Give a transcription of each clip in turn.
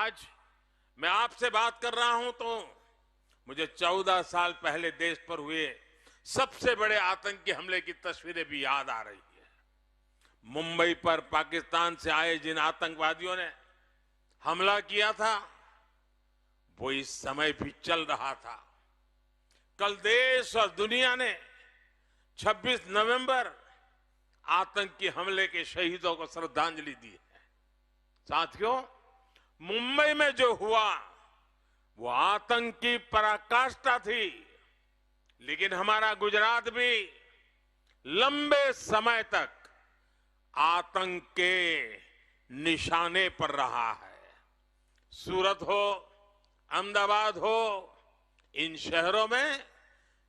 आज मैं आपसे बात कर रहा हूं तो मुझे 14 साल पहले देश पर हुए सबसे बड़े आतंकी हमले की तस्वीरें भी याद आ रही है। मुंबई पर पाकिस्तान से आए जिन आतंकवादियों ने हमला किया था वो इस समय भी चल रहा था। कल देश और दुनिया ने 26 नवंबर आतंकी हमले के शहीदों को श्रद्धांजलि दी है। साथियों, मुंबई में जो हुआ वो आतंकी पराकाष्ठा थी, लेकिन हमारा गुजरात भी लंबे समय तक आतंक के निशाने पर रहा है। सूरत हो, अहमदाबाद हो, इन शहरों में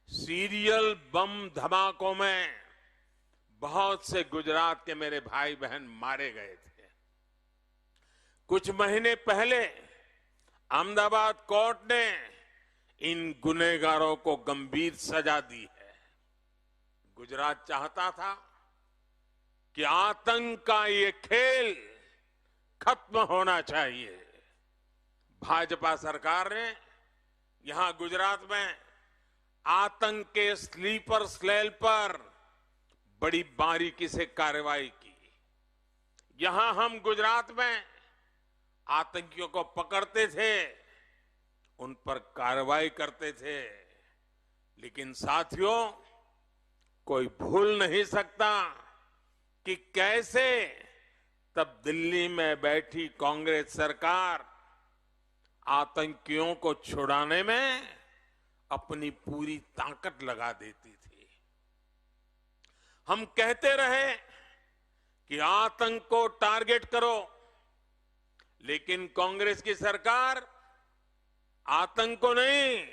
सीरियल बम धमाकों में बहुत से गुजरात के मेरे भाई बहन मारे गए थे। कुछ महीने पहले अहमदाबाद कोर्ट ने इन गुनहगारों को गंभीर सजा दी है। गुजरात चाहता था कि आतंक का ये खेल खत्म होना चाहिए। भाजपा सरकार ने यहां गुजरात में आतंक के स्लीपर सेल पर बड़ी बारीकी से कार्रवाई की। यहां हम गुजरात में आतंकियों को पकड़ते थे, उन पर कार्रवाई करते थे, लेकिन साथियों, कोई भूल नहीं सकता कि कैसे तब दिल्ली में बैठी कांग्रेस सरकार आतंकियों को छुड़ाने में अपनी पूरी ताकत लगा देती थी। हम कहते रहे कि आतंक को टारगेट करो, लेकिन कांग्रेस की सरकार आतंक को नहीं,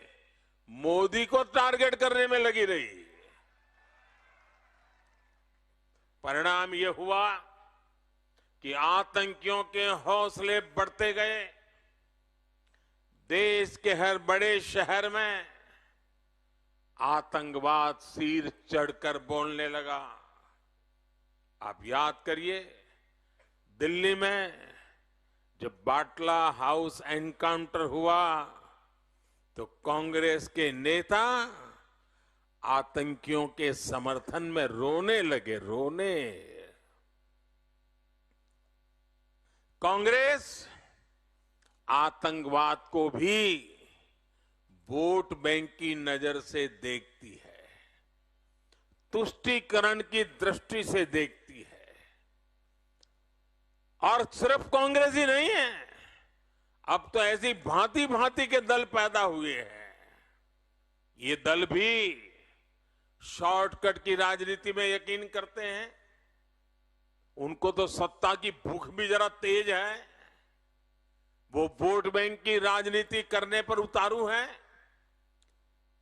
मोदी को टारगेट करने में लगी रही। परिणाम यह हुआ कि आतंकियों के हौसले बढ़ते गए। देश के हर बड़े शहर में आतंकवाद सिर चढ़कर बोलने लगा। आप याद करिए, दिल्ली में जब बाटला हाउस एनकाउंटर हुआ तो कांग्रेस के नेता आतंकियों के समर्थन में रोने लगे, रोने। कांग्रेस आतंकवाद को भी वोट बैंक की नजर से देखती है, तुष्टीकरण की दृष्टि से देखती है। और सिर्फ कांग्रेस ही नहीं है, अब तो ऐसी भांति भांति के दल पैदा हुए हैं। ये दल भी शॉर्टकट की राजनीति में यकीन करते हैं। उनको तो सत्ता की भूख भी जरा तेज है। वो वोट बैंक की राजनीति करने पर उतारू हैं,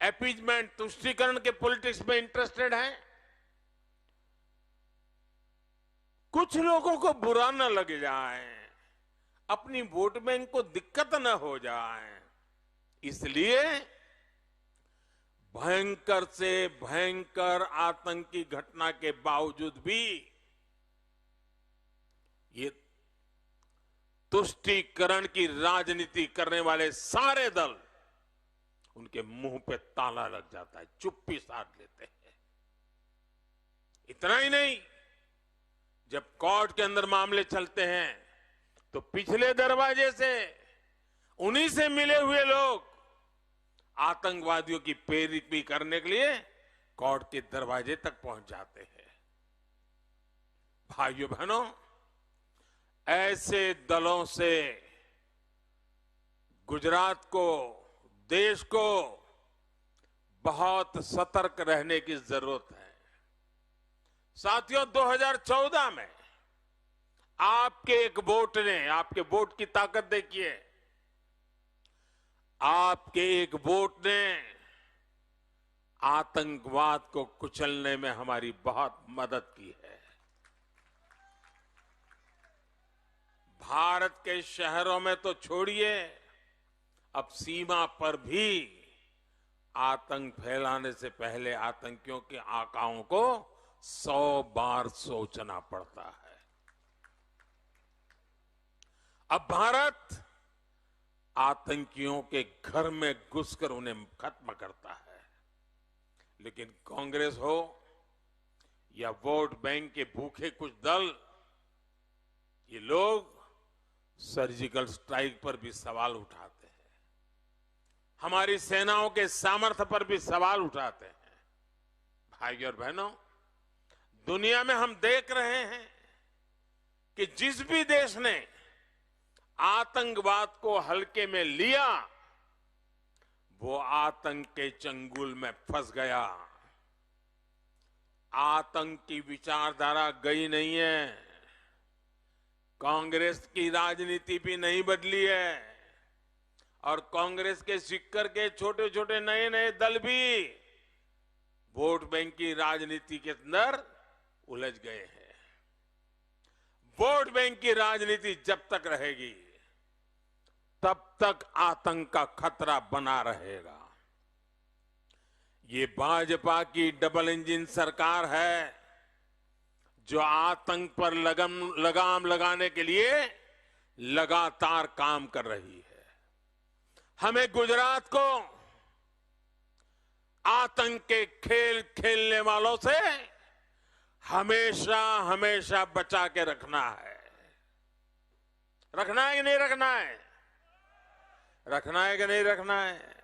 अपीजमेंट, तुष्टीकरण के पॉलिटिक्स में इंटरेस्टेड हैं। कुछ लोगों को बुरा न लग जाए, अपनी वोट बैंक को दिक्कत न हो जाए, इसलिए भयंकर से भयंकर आतंकी घटना के बावजूद भी ये तुष्टीकरण की राजनीति करने वाले सारे दल, उनके मुंह पे ताला लग जाता है, चुप्पी साध लेते हैं। इतना ही नहीं, जब कोर्ट के अंदर मामले चलते हैं तो पिछले दरवाजे से उन्हीं से मिले हुए लोग आतंकवादियों की पैरवी करने के लिए कोर्ट के दरवाजे तक पहुंच जाते हैं। भाइयों बहनों, ऐसे दलों से गुजरात को, देश को बहुत सतर्क रहने की जरूरत है। साथियों, 2014 में आपके एक वोट ने, आपके वोट की ताकत देखिए, आपके एक वोट ने आतंकवाद को कुचलने में हमारी बहुत मदद की है। भारत के शहरों में तो छोड़िए, अब सीमा पर भी आतंक फैलाने से पहले आतंकियों के आकाओं को 100 बार सोचना पड़ता है। अब भारत आतंकियों के घर में घुसकर उन्हें खत्म करता है। लेकिन कांग्रेस हो या वोट बैंक के भूखे कुछ दल, ये लोग सर्जिकल स्ट्राइक पर भी सवाल उठाते हैं, हमारी सेनाओं के सामर्थ्य पर भी सवाल उठाते हैं। भाइयों और बहनों, दुनिया में हम देख रहे हैं कि जिस भी देश ने आतंकवाद को हल्के में लिया, वो आतंक के चंगुल में फंस गया। आतंक की विचारधारा गई नहीं है, कांग्रेस की राजनीति भी नहीं बदली है, और कांग्रेस के सिक्कर के छोटे छोटे नए नए दल भी वोट बैंक की राजनीति के अंदर उलझ गए हैं। वोट बैंक की राजनीति जब तक रहेगी, तब तक आतंक का खतरा बना रहेगा। ये भाजपा की डबल इंजन सरकार है, जो आतंक पर लगाम लगाने के लिए लगातार काम कर रही है। हमें गुजरात को आतंक के खेल खेलने वालों से हमेशा हमेशा बचा के रखना है। रखना है कि नहीं रखना है? रखना है कि नहीं रखना है?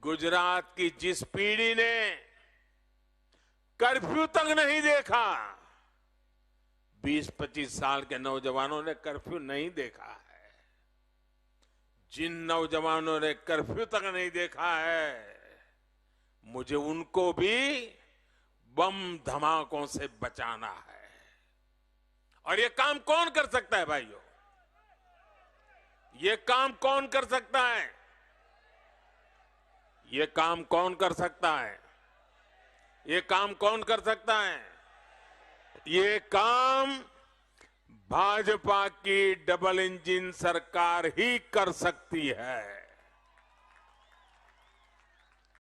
गुजरात की जिस पीढ़ी ने कर्फ्यू तक नहीं देखा, 20-25 साल के नौजवानों ने कर्फ्यू नहीं देखा है। जिन नौजवानों ने कर्फ्यू तक नहीं देखा है, मुझे उनको भी बम धमाकों से बचाना है। और ये काम कौन कर सकता है भाइयों? ये काम कौन कर सकता है? ये काम कौन कर सकता है? ये काम कौन कर सकता है? ये काम भाजपा की डबल इंजन सरकार ही कर सकती है।